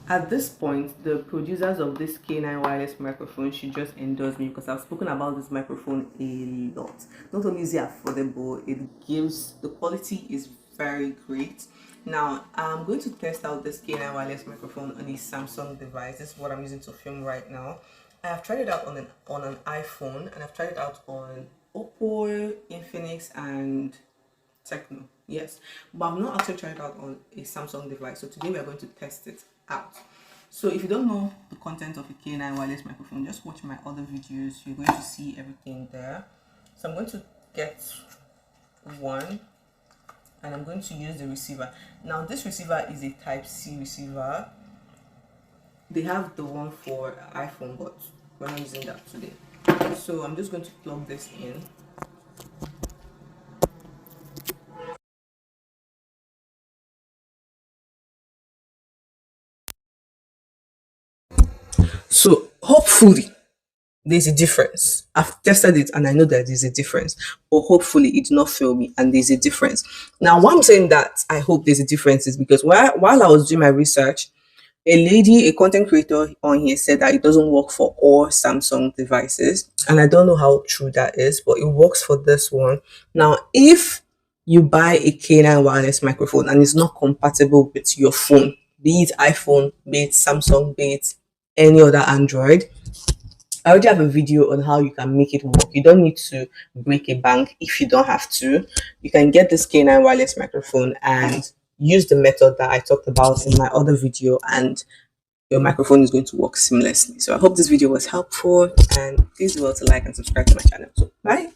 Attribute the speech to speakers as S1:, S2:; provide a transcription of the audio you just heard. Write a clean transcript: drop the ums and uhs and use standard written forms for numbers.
S1: At this point, the producers of this K9 wireless microphone should just endorse me, because I've spoken about this microphone a lot. Not only is it affordable, it gives, the quality is very great. Now, I'm going to test out this K9 wireless microphone on a Samsung device. This is what I'm using to film right now. I have tried it out on an iPhone, and I've tried it out on Oppo, Infinix, and Techno, yes, but I've not actually tried it out on a Samsung device. So today we are going to test it out. So if you don't know the content of a K9 wireless microphone, just watch my other videos. You're going to see everything there. So I'm going to get one, and I'm going to use the receiver. Now this receiver is a Type C receiver. They have the one for iPhone, but we're not using that today. So I'm just going to plug this in. So hopefully there's a difference. I've tested it and I know that there's a difference, but hopefully it did not fail me and there's a difference. Now, why I'm saying that I hope there's a difference is because while I was doing my research, a lady, a content creator on here, said that it doesn't work for all Samsung devices, and I don't know how true that is, but it works for this one. Now, if you buy a K9 wireless microphone and it's not compatible with your phone, be it iPhone, be it Samsung, be it any other Android, I already have a video on how you can make it work. You don't need to break a bank if you don't have to. You can get this K9 wireless microphone and use the method that I talked about in my other video, and your microphone is going to work seamlessly. So I hope this video was helpful, and please do well to like and subscribe to my channel. So bye.